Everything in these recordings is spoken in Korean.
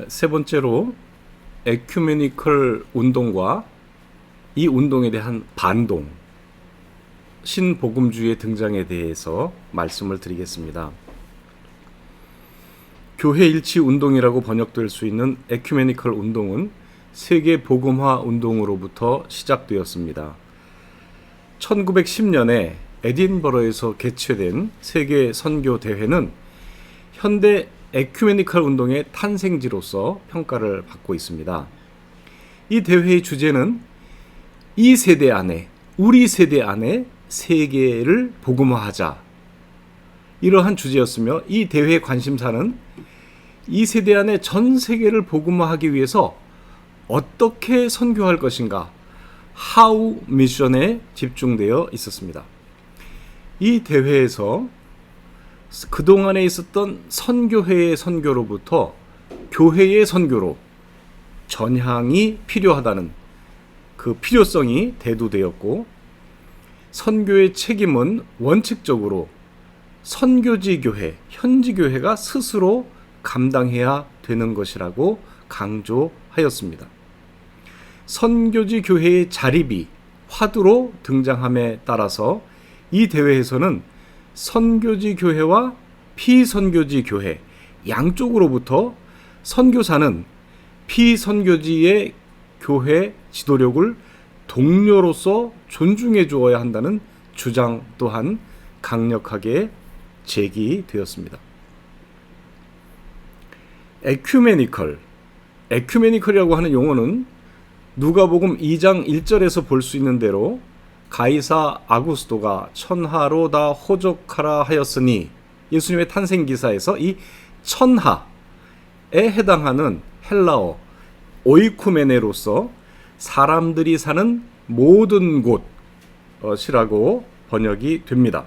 세 번째로 에큐메니컬 운동과 이 운동에 대한 반동, 신복음주의의 등장에 대해서 말씀을 드리겠습니다. 교회 일치 운동이라고 번역될 수 있는 에큐메니컬 운동은 세계 복음화 운동으로부터 시작되었습니다. 1910년에 에딘버러에서 개최된 세계 선교 대회는 현대 에큐메니컬 운동의 탄생지로서 평가를 받고 있습니다. 이 대회의 주제는 이 세대 안에, 우리 세대 안에 세계를 복음화하자, 이러한 주제였으며, 이 대회의 관심사는 이 세대 안에 전 세계를 복음화하기 위해서 어떻게 선교할 것인가, How 미션에 집중되어 있었습니다. 이 대회에서 그동안에 있었던 선교회의 선교로부터 교회의 선교로 전향이 필요하다는 그 필요성이 대두되었고, 선교의 책임은 원칙적으로 선교지 교회, 현지 교회가 스스로 감당해야 되는 것이라고 강조하였습니다. 선교지 교회의 자립이 화두로 등장함에 따라서 이 대회에서는 선교지 교회와 피선교지 교회 양쪽으로부터 선교사는 피선교지의 교회 지도력을 동료로서 존중해 주어야 한다는 주장 또한 강력하게 제기되었습니다. 에큐메니컬이라고 하는 용어는 누가복음 2장 1절에서 볼 수 있는 대로 가이사 아구스토가 천하로 다 호족하라 하였으니, 예수님의 탄생 기사에서 이 천하에 해당하는 헬라어 오이쿠메네로서 사람들이 사는 모든 곳이라고 번역이 됩니다.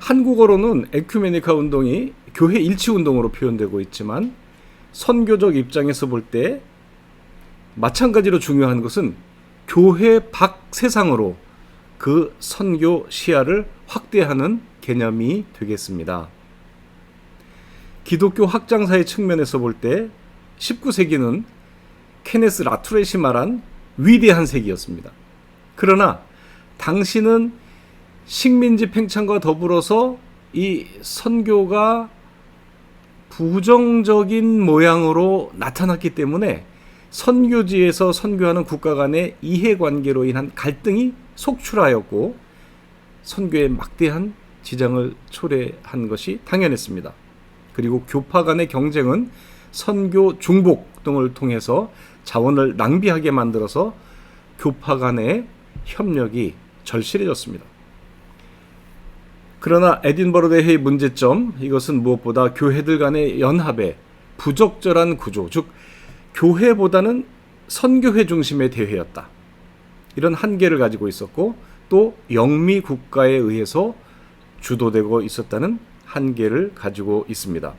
한국어로는 에큐메니컬 운동이 교회 일치 운동으로 표현되고 있지만, 선교적 입장에서 볼 때 마찬가지로 중요한 것은 교회 밖 세상으로 그 선교 시야를 확대하는 개념이 되겠습니다. 기독교 확장사의 측면에서 볼 때 19세기는 케네스 라투렛이 말한 위대한 세기였습니다. 그러나 당시는 식민지 팽창과 더불어서 이 선교가 부정적인 모양으로 나타났기 때문에 선교지에서 선교하는 국가 간의 이해관계로 인한 갈등이 속출하였고, 선교에 막대한 지장을 초래한 것이 당연했습니다. 그리고 교파 간의 경쟁은 선교 중복 등을 통해서 자원을 낭비하게 만들어서 교파 간의 협력이 절실해졌습니다. 그러나 에딘버러 대회의 문제점, 이것은 무엇보다 교회들 간의 연합의 부적절한 구조, 즉 교회보다는 선교회 중심의 대회였다, 이런 한계를 가지고 있었고, 또 영미 국가에 의해서 주도되고 있었다는 한계를 가지고 있습니다.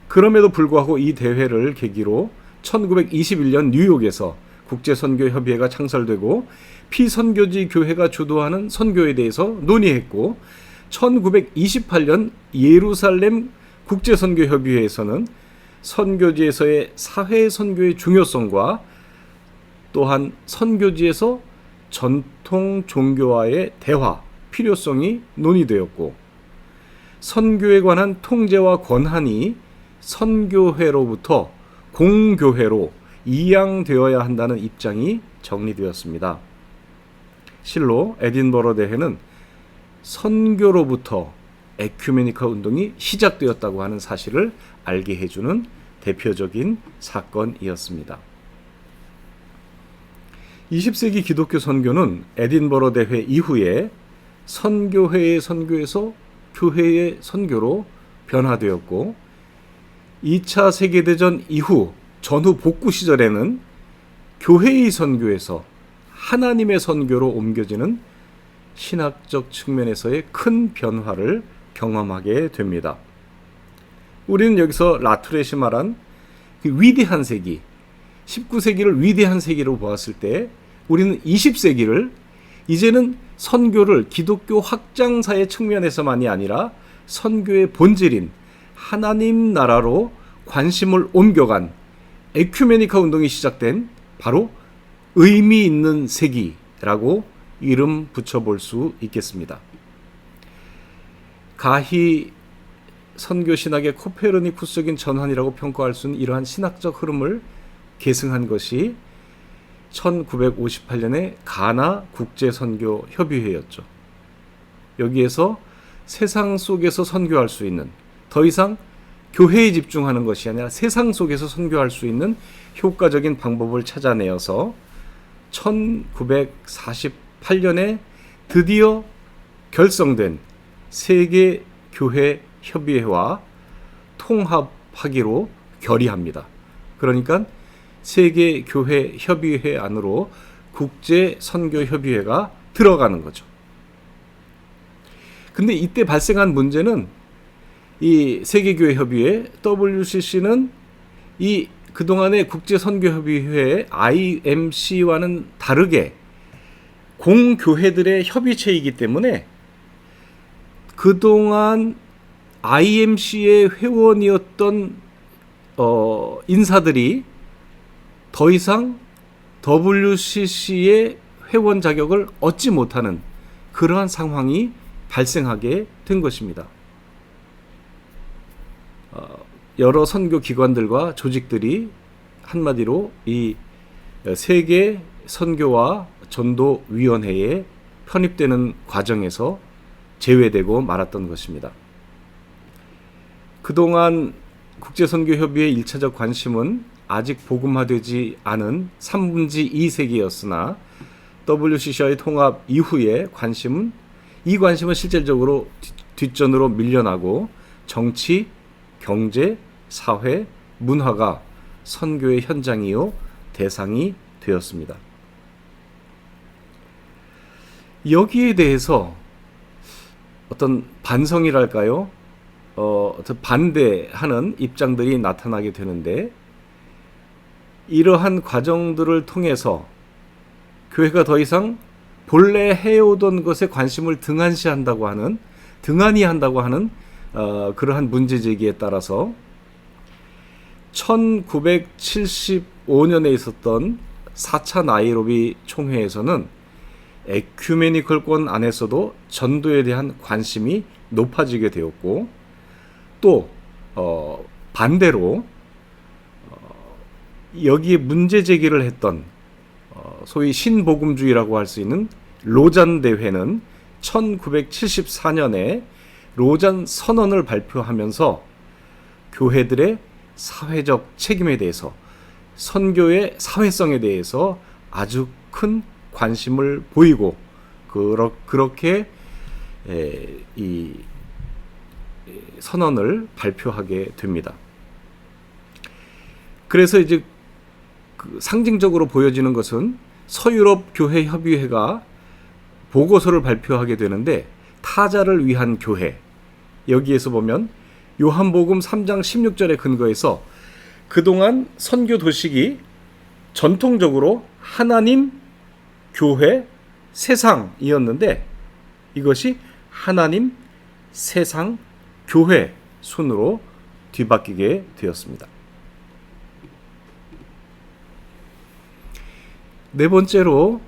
그럼에도 불구하고 이 대회를 계기로 1921년 뉴욕에서 국제선교협의회가 창설되고 피선교지 교회가 주도하는 선교에 대해서 논의했고, 1928년 예루살렘 국제선교협의회에서는 선교지에서의 사회 선교의 중요성과 또한 선교지에서 전통 종교와의 대화 필요성이 논의되었고, 선교에 관한 통제와 권한이 선교회로부터 공교회로 이양되어야 한다는 입장이 정리되었습니다. 실로 에딘버러 대회는 선교로부터 에큐메니컬 운동이 시작되었다고 하는 사실을 알게 해주는 대표적인 사건이었습니다. 20세기 기독교 선교는 에딘버러 대회 이후에 선교회의 선교에서 교회의 선교로 변화되었고, 2차 세계대전 이후 전후 복구 시절에는 교회의 선교에서 하나님의 선교로 옮겨지는 신학적 측면에서의 큰 변화를 경험하게 됩니다. 우리는 여기서 라투렛이 말한 그 위대한 세기, 19세기를 위대한 세기로 보았을 때, 우리는 20세기를 이제는 선교를 기독교 확장사의 측면에서만이 아니라 선교의 본질인 하나님 나라로 관심을 옮겨간 에큐메니카 운동이 시작된 바로 의미 있는 세기라고 이름 붙여볼 수 있겠습니다. 가히 선교신학의 코페르니쿠스적인 전환이라고 평가할 수 있는 이러한 신학적 흐름을 계승한 것이 1958년에 가나 국제선교협의회였죠. 여기에서 세상 속에서 선교할 수 있는, 더 이상 교회에 집중하는 것이 아니라 세상 속에서 선교할 수 있는 효과적인 방법을 찾아내어서 1948년에 드디어 결성된 세계교회협의회와 통합하기로 결의합니다. 그러니까 세계교회협의회 안으로 국제선교협의회가 들어가는 거죠. 근데 이때 발생한 문제는 이 세계교회협의회 WCC는 이 그동안의 국제선교협의회 IMC와는 다르게 공교회들의 협의체이기 때문에 그동안 IMC의 회원이었던 인사들이 더 이상 WCC의 회원 자격을 얻지 못하는 그러한 상황이 발생하게 된 것입니다. 여러 선교 기관들과 조직들이 한마디로 이 세계 선교와 전도위원회에 편입되는 과정에서 제외되고 말았던 것입니다. 그동안 국제선교협의회의 1차적 관심은 아직 복음화되지 않은 3분지 2세기였으나 WCC와의 통합 이후의 관심은 실질적으로 뒷전으로 밀려나고 정치, 경제, 사회, 문화가 선교의 현장이요 대상이 되었습니다. 여기에 대해서 어떤 반성이랄까요? 반대하는 입장들이 나타나게 되는데, 이러한 과정들을 통해서 교회가 더 이상 본래 해오던 것에 관심을 등한시한다고 하는, 등한히 한다고 하는 그러한 문제 제기에 따라서 1975년에 있었던 4차 나이로비 총회에서는 에큐메니컬권 안에서도 전도에 대한 관심이 높아지게 되었고, 또 반대로 여기에 문제 제기를 했던 소위 신복음주의라고 할 수 있는 로잔 대회는 1974년에 로잔 선언을 발표하면서 교회들의 사회적 책임에 대해서, 선교의 사회성에 대해서 아주 큰 관심을 보이고 그렇게 이 선언을 발표하게 됩니다. 그래서 이제 상징적으로 보여지는 것은 서유럽 교회 협의회가 보고서를 발표하게 되는데, 타자를 위한 교회, 여기에서 보면 요한복음 3장 16절에 근거해서 그동안 선교 도식이 전통적으로 하나님, 교회, 세상이었는데 이것이 하나님, 세상, 교회 순으로 뒤바뀌게 되었습니다. 네 번째로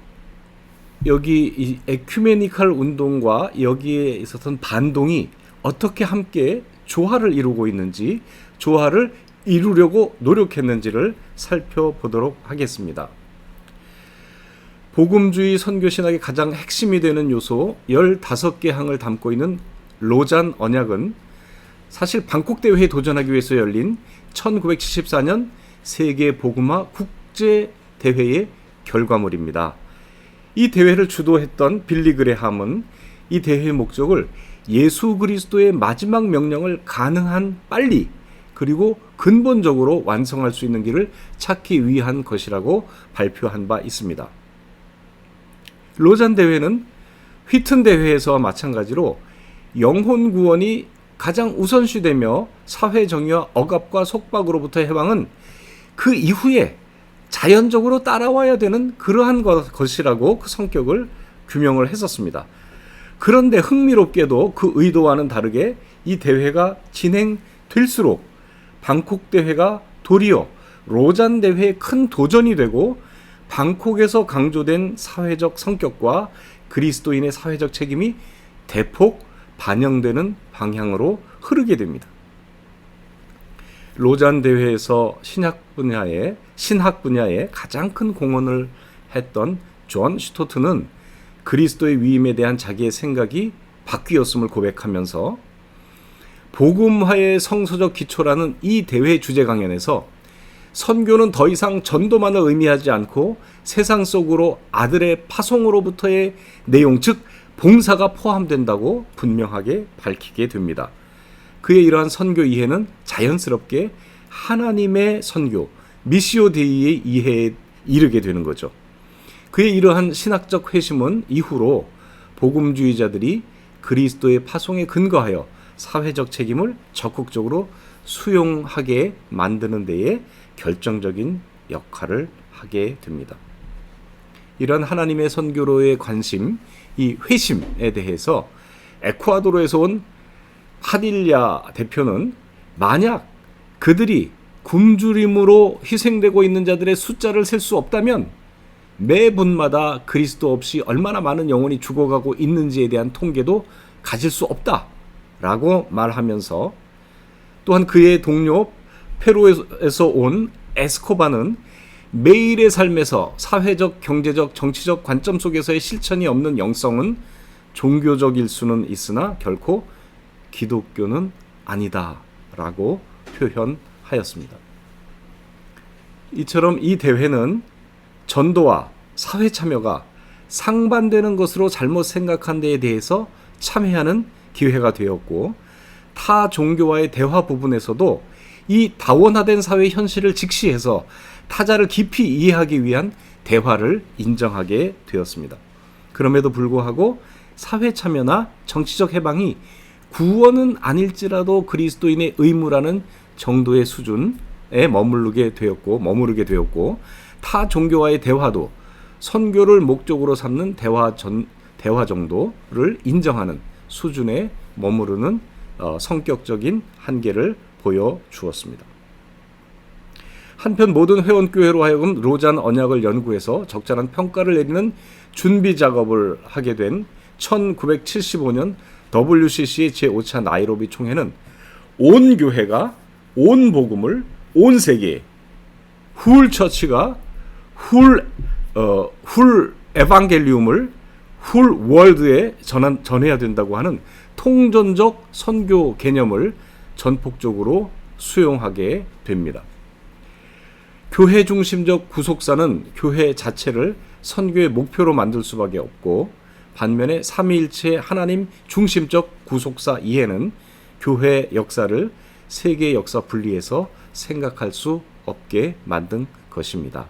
여기 이 에큐메니칼 운동과 여기에 있었던 반동이 어떻게 함께 조화를 이루고 있는지, 조화를 이루려고 노력했는지를 살펴보도록 하겠습니다. 복음주의 선교신학의 가장 핵심이 되는 요소 15개 항을 담고 있는 로잔 언약은 사실 방콕 대회에 도전하기 위해서 열린 1974년 세계 복음화 국제 대회의 결과물입니다. 이 대회를 주도했던 빌리 그레함은 이 대회의 목적을 예수 그리스도의 마지막 명령을 가능한 빨리 그리고 근본적으로 완성할 수 있는 길을 찾기 위한 것이라고 발표한 바 있습니다. 로잔 대회는 휘튼 대회에서와 마찬가지로 영혼 구원이 가장 우선시되며 사회 정의와 억압과 속박으로부터 해방은 그 이후에 자연적으로 따라와야 되는 그러한 것이라고 그 성격을 규명을 했었습니다. 그런데 흥미롭게도 그 의도와는 다르게 이 대회가 진행될수록 방콕 대회가 도리어 로잔 대회의 큰 도전이 되고 방콕에서 강조된 사회적 성격과 그리스도인의 사회적 책임이 대폭 반영되는 방향으로 흐르게 됩니다. 로잔 대회에서 신학 분야에 가장 큰 공헌을 했던 존 스토트는 그리스도의 위임에 대한 자기의 생각이 바뀌었음을 고백하면서 복음화의 성서적 기초라는 이 대회 주제 강연에서 선교는 더 이상 전도만을 의미하지 않고 세상 속으로 아들의 파송으로부터의 내용, 즉 봉사가 포함된다고 분명하게 밝히게 됩니다. 그의 이러한 선교 이해는 자연스럽게 하나님의 선교, 미시오 데이의 이해에 이르게 되는 거죠. 그의 이러한 신학적 회심은 이후로 복음주의자들이 그리스도의 파송에 근거하여 사회적 책임을 적극적으로 수용하게 만드는 데에 결정적인 역할을 하게 됩니다. 이런 하나님의 선교로의 관심, 이 회심에 대해서 에콰도르에서 온 파딜야 대표는 만약 그들이 굶주림으로 희생되고 있는 자들의 숫자를 셀 수 없다면 매분마다 그리스도 없이 얼마나 많은 영혼이 죽어가고 있는지에 대한 통계도 가질 수 없다라고 말하면서 또한 그의 동료 페루에서 온 에스코바는 매일의 삶에서 사회적, 경제적, 정치적 관점 속에서의 실천이 없는 영성은 종교적일 수는 있으나 결코 기독교는 아니다라고 표현하였습니다. 이처럼 이 대회는 전도와 사회 참여가 상반되는 것으로 잘못 생각한 데에 대해서 참여하는 기회가 되었고, 타 종교와의 대화 부분에서도 이 다원화된 사회 현실을 직시해서 타자를 깊이 이해하기 위한 대화를 인정하게 되었습니다. 그럼에도 불구하고 사회 참여나 정치적 해방이 구원은 아닐지라도 그리스도인의 의무라는 정도의 수준에 머무르게 되었고 타 종교와의 대화도 선교를 목적으로 삼는 대화 정도를 인정하는 수준에 머무르는 성격적인 한계를 보여주었습니다. 한편 모든 회원교회로 하여금 로잔 언약을 연구해서 적절한 평가를 내리는 준비 작업을 하게 된 1975년 WCC의 제5차 나이로비 총회는 온 교회가 온 복음을 온 세계에 훌 처치가 훌 에반겔리움을 훌 월드에 전해야 된다고 하는 통전적 선교 개념을 전폭적으로 수용하게 됩니다. 교회 중심적 구속사는 교회 자체를 선교의 목표로 만들 수밖에 없고, 반면에 삼위일체 하나님 중심적 구속사 이해는 교회 역사를 세계 역사 분리해서 생각할 수 없게 만든 것입니다.